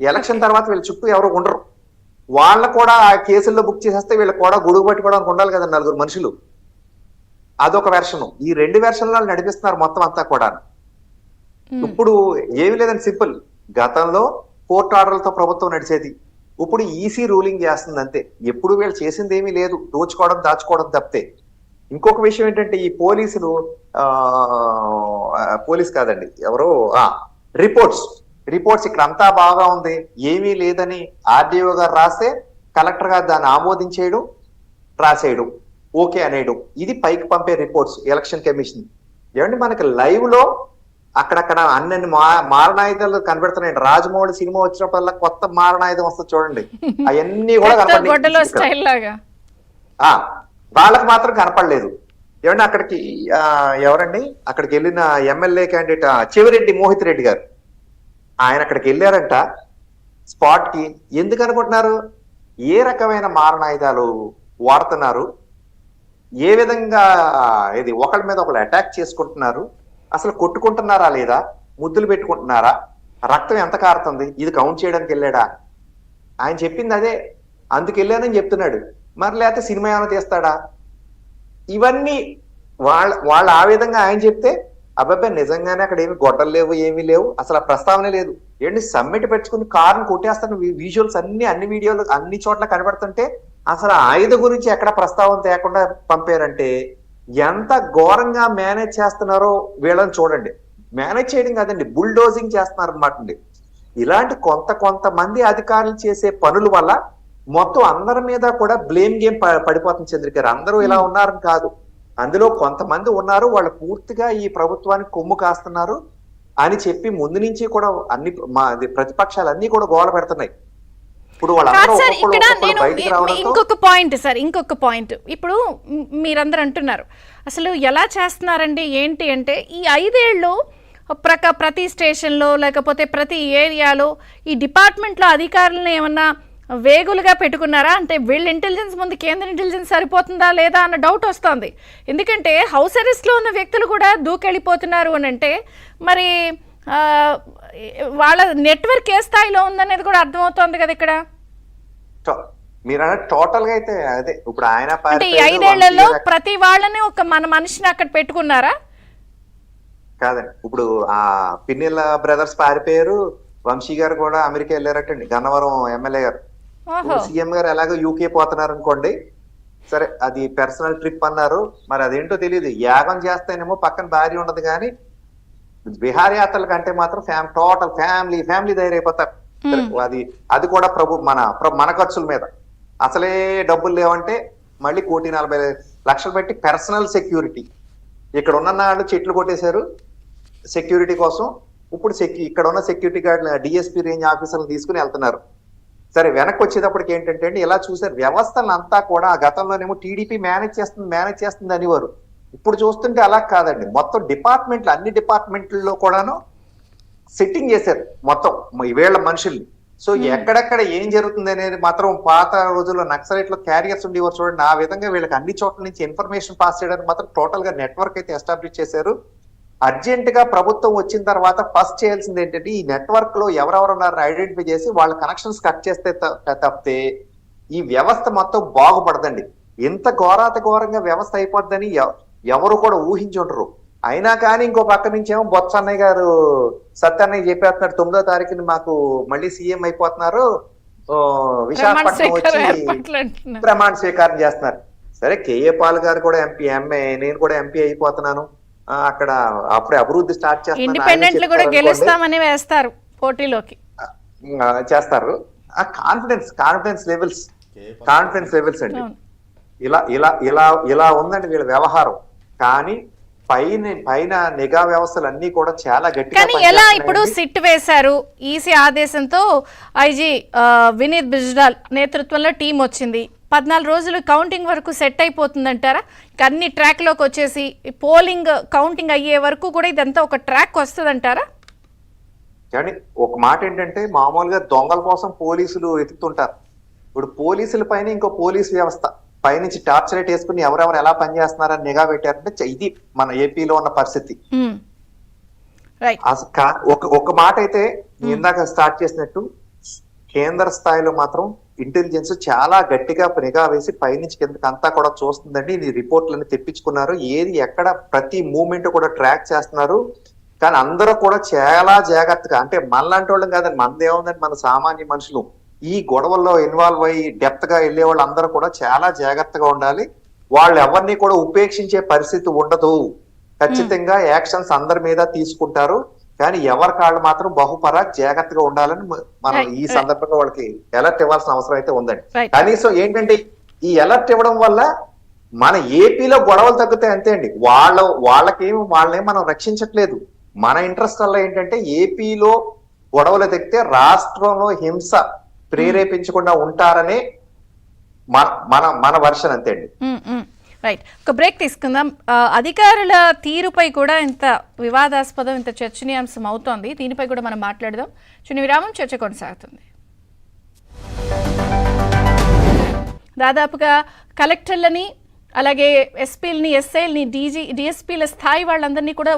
Election తర్వాత వీళ్ళ చుట్టూ ఎవరు ఉండరు. వాళ్ళ కూడా ఆ కేసుల్లో బుక్ చేసేస్తే వీళ్ళు కూడా గొడుగు పట్టుకోవడానికి ఉండాలి కదా నలుగురు మనుషులు. అదొక వెర్షన్. ఈ 2 వెర్షన్లు నడిపిస్తున్నారు మొత్తం అంతా కూడా. ఇప్పుడు ఏమి లేదని సింపుల్. గతంలో కోర్టు ఆర్డర్లతో ప్రభుత్వం నడిచేది, ఇప్పుడు ఈసీ రూలింగ్ చేస్తుంది అంతే. ఎప్పుడు వీళ్ళు చేసింది ఏమీ లేదు, దోచుకోవడం దాచుకోవడం తప్పితే. ఇంకొక విషయం ఏంటంటే ఈ పోలీసులు పోలీస్ కాదండి ఎవరో రిపోర్ట్స్ ఇక్కడ అంతా బాగా ఉంది ఏమీ లేదని ఆర్డీఓ గారు రాస్తే కలెక్టర్ గారు దాన్ని ఆమోదించేయడం, రాసేయడం, ఓకే అనేయడం, ఇది పైకి పంపే రిపోర్ట్స్ ఎలక్షన్ కమిషన్. ఏమంటే మనకి లైవ్ లో అక్కడక్కడ అన్ని మారణాయుధాలు కనబెడుతున్నాయండి. రాజమౌళి సినిమా వచ్చినప్పుడల్లా కొత్త మారణాయుధం వస్తుంది చూడండి, అవన్నీ కూడా కనపడలేదు. వాళ్ళకి మాత్రం కనపడలేదు. ఏమంటే అక్కడికి ఎవరండి అక్కడికి వెళ్ళిన ఎమ్మెల్యే క్యాండిడేట్ చెవిరెడ్డి మోహిత్ రెడ్డి గారు, ఆయన అక్కడికి వెళ్ళారంట స్పాట్ కి. ఎందుకు అనుకుంటున్నారు? ఏ రకమైన మారణాయుధాలు వాడుతున్నారు, ఏ విధంగా ఇది ఒకళ్ళ మీద ఒకళ్ళు అటాక్ చేసుకుంటున్నారు, అసలు కొట్టుకుంటున్నారా లేదా, ముద్దులు పెట్టుకుంటున్నారా, రక్తం ఎంత కారుతుంది, ఇది కౌంట్ చేయడానికి వెళ్ళాడా? ఆయన చెప్పింది అదే, అందుకు వెళ్ళానని చెప్తున్నాడు. మరి లేకపోతే సినిమా ఏమైనా తీస్తాడా? ఇవన్నీ వాళ్ళ ఆ విధంగా ఆయన చెప్తే అబ్బాయి నిజంగానే అక్కడ ఏమి గొడ్డలు లేవు, ఏమీ లేవు, అసలు ఆ ప్రస్తావనే లేదు. ఏంటి సమ్మెట్ పెట్టుకుని కారుని కొట్టేస్తాను, విజువల్స్ అన్ని వీడియోలు అన్ని చోట్ల కనబడుతుంటే అసలు ఆయుధ గురించి ఎక్కడ ప్రస్తావన తేకుండా పంపారంటే ఎంత ఘోరంగా మేనేజ్ చేస్తున్నారో వీళ్ళని చూడండి. మేనేజ్ చేయడం కాదండి, బుల్డోజింగ్ చేస్తున్నారు అనమాట అండి. ఇలాంటి కొంతమంది అధికారులు చేసే పనుల వల్ల మొత్తం అందరి మీద కూడా బ్లేమ్ గేమ్ పడిపోతుంది. చంద్రిక గారు, అందరూ ఇలా ఉన్నారని కాదు, అందులో కొంతమంది ఉన్నారు వాళ్ళు పూర్తిగా ఈ ప్రభుత్వానికి కొమ్ము కాస్తున్నారు అని చెప్పి ముందు నుంచి కూడా అన్ని ప్రతిపక్షాలన్నీ కూడా గోల పెడుతున్నాయి. ఇంకొక పాయింట్ ఇప్పుడు మీరందరూ అంటున్నారు అసలు ఎలా చేస్తున్నారండి ఏంటి అంటే, ఈ 5 ఏళ్ళు ప్రతి స్టేషన్లో లేకపోతే ప్రతి ఏరియాలో ఈ డిపార్ట్మెంట్లో అధికారులను ఏమన్నా వేగులుగా పెట్టుకున్నారా అంటే వీళ్ళ ఇంటెలిజెన్స్ ముందు కేంద్ర ఇంటెలిజెన్స్ సరిపోతుందా లేదా అన్న డౌట్ వస్తుంది. ఎందుకంటే హౌస్ అరెస్ట్లో ఉన్న వ్యక్తులు కూడా దూకెళ్ళిపోతున్నారు అని అంటే మరి వాళ్ళ నెట్వర్క్ ఏ స్థాయిలో ఉందనేది కూడా అర్థమవుతోంది కదా ఇక్కడ. మీరు టోటల్ గా అయితే అదే ఇప్పుడు ఆయన అంటే 5 ఏళ్లలో ప్రతి వాళ్ళని ఒక మన మనిషిని అక్కడ పెట్టుకున్నారా? కాదండి, ఇప్పుడు ఆ పిన్నెల బ్రదర్స్ పారిపోయారు, వంశీ గారు కూడా అమెరికా వెళ్ళారటండి, గన్నవరం ఎమ్మెల్యే గారు. సీఎం గారు ఎలాగో యూకే పోతున్నారు అనుకోండి, సరే అది పర్సనల్ ట్రిప్ అన్నారు, మరి అదేంటో తెలియదు. యాగం చేస్తేనేమో పక్కన భార్య ఉండదు, కానీ విహారయాత్రల కంటే మాత్రం టోటల్ ఫ్యామిలీ ధైర్యపోతారు. అది కూడా మన ఖర్చుల మీద. అసలే డబ్బులు లేవంటే మళ్ళీ 1,40,00,000 పెట్టి పర్సనల్ సెక్యూరిటీ. ఇక్కడ ఉన్న వాళ్ళు చెట్లు కొట్టేశారు సెక్యూరిటీ కోసం. ఇప్పుడు ఇక్కడ ఉన్న సెక్యూరిటీ గార్డ్ డిఎస్పీ రేంజ్ ఆఫీసర్లు తీసుకుని వెళ్తున్నారు. సరే వెనక్కి వచ్చేటప్పటికి ఏంటంటే ఇలా చూసారు వ్యవస్థలను అంతా కూడా. గతంలోనేమో టీడీపీ మేనేజ్ చేస్తుంది అనేవారు, ఇప్పుడు చూస్తుంటే అలా కాదండి. మొత్తం డిపార్ట్మెంట్లు అన్ని డిపార్ట్మెంట్లలో కూడాను సెట్టింగ్ చేశారు మొత్తం వీళ్ళ మనుషుల్ని. సో ఎక్కడెక్కడ ఏం జరుగుతుంది అనేది మాత్రం పాత రోజుల్లో నక్సలైట్లో క్యారియర్స్ ఉండేవారు చూడండి, ఆ విధంగా వీళ్ళకి అన్ని చోట్ల నుంచి ఇన్ఫర్మేషన్ పాస్ చేయడానికి మాత్రం టోటల్ గా నెట్వర్క్ అయితే ఎస్టాబ్లిష్ చేశారు. అర్జెంట్ గా ప్రభుత్వం వచ్చిన తర్వాత ఫస్ట్ చేయాల్సింది ఏంటంటే ఈ నెట్వర్క్ లో ఎవరెవరు ఉన్నారని ఐడెంటిఫై చేసి వాళ్ళ కనెక్షన్స్ కట్ చేస్తే తప్పితే ఈ వ్యవస్థ మొత్తం బాగుపడదండి. ఇంత ఘోరంగా వ్యవస్థ అయిపోద్దని ఎవరు కూడా ఊహించి ఉండరు. అయినా కానీ ఇంకో పక్క నుంచేమో బొత్స అన్నయ్య గారు సత్యన్నయ్య చెప్పేస్తున్నారు 9వ తారీఖుని మాకు మళ్ళీ సీఎం అయిపోతున్నారు, విశాఖపట్నం వచ్చి ప్రమాణ స్వీకారం చేస్తున్నారు. సరే కేఏ పాల్ గారు కూడా ఎంఏ, నేను కూడా ఎంపీ అయిపోతున్నాను, అక్కడ అప్పుడే అభివృద్ధి స్టార్ట్ చేస్తారు, ఇండిపెండెంట్లు కూడా గెలుస్తామని వేస్తారు పోటీలోకి చేస్తారు. ఆ కాన్ఫిడెన్స్ లెవెల్స్ అండి. ఇలా ఉందండి వీళ్ళ వ్యవహారం. కానీ పైన నిఘా వ్యవస్థలు అన్ని కూడా చాలా గట్టిగా. కానీ ఎలా ఇప్పుడు సిట్ వేశారు ఈసీ ఆదేశంతో, ఐజీ వినీత్ బిజ్లాల్ నేతృత్వంలో టీం వచ్చింది, 14 రోజులు కౌంటింగ్ వరకు సెట్ అయిపోతుందంటారా? అన్ని ట్రాక్ లోకి వచ్చేసి పోలింగ్ కౌంటింగ్ అయ్యే వరకు కూడా ఇదంతా ఒక ట్రాక్ వస్తుందంటారా? కానీ ఒక మాట ఏంటంటే మామూలుగా దొంగల కోసం పోలీసులు ఎత్తుతుంటారు, ఇప్పుడు పోలీసుల పైన ఇంకో పోలీస్ వ్యవస్థ పైనుంచి టార్చ్ లైట్ వేసుకుని ఎవరెవరు ఎలా పనిచేస్తున్నారని నిఘా పెట్టారంటే ఇది మన ఏపీలో ఉన్న పరిస్థితి. ఒక మాట అయితే ఇందాక స్టార్ట్ చేసినట్టు కేంద్ర స్థాయిలో మాత్రం ఇంటెలిజెన్స్ చాలా గట్టిగా నిఘా వేసి పైనుంచి కిందకి అంతా కూడా చూస్తుందండి. ఇది రిపోర్ట్లన్నీ తెప్పించుకున్నారు. ఏది ఎక్కడ ప్రతి మూమెంట్ కూడా ట్రాక్ చేస్తున్నారు. కానీ అందరూ కూడా చాలా జాగ్రత్తగా, అంటే మనలాంటి వాళ్ళం కాదండి, మనది ఏముందండి, మన సామాన్య మనుషులు ఈ గొడవల్లో ఇన్వాల్వ్ అయ్యి డెప్త్ గా వెళ్లే వాళ్ళు అందరూ కూడా చాలా జాగ్రత్తగా ఉండాలి. వాళ్ళు ఎవరిని కూడా ఉపేక్షించే పరిస్థితి ఉండదు. ఖచ్చితంగా యాక్షన్స్ అందరి మీద తీసుకుంటారు. కానీ ఎవరి కాళ్ళు మాత్రం బహుపరా జాగ్రత్తగా ఉండాలని మనం ఈ సందర్భంగా వాళ్ళకి అలర్ట్ ఇవ్వాల్సిన అవసరం అయితే ఉందండి. కనీసం ఏంటంటే ఈ అలర్ట్ ఇవ్వడం వల్ల మన ఏపీలో గొడవలు తగ్గుతాయి అంతే అండి. వాళ్ళని మనం రక్షించట్లేదు. మన ఇంట్రెస్ట్ వల్ల ఏంటంటే ఏపీలో గొడవలు తగ్గితే రాష్ట్రంలో హింస ప్రేరేపించకుండా ఉంటారనే మన వర్షన్ అంతే అండి. రైట్, ఒక బ్రేక్ తీసుకుందాం. అధికారుల తీరుపై కూడా ఇంత వివాదాస్పదం, ఇంత చర్చనీయాంశం అవుతోంది. దీనిపై కూడా మనం మాట్లాడదాం. చిన్న విరామం, చర్చ కొనసాగుతుంది. దాదాపుగా కలెక్టర్లని, అలాగే ఎస్పీలని, ఎస్ఐలని, డిఎస్పీల స్థాయి వాళ్ళందరినీ కూడా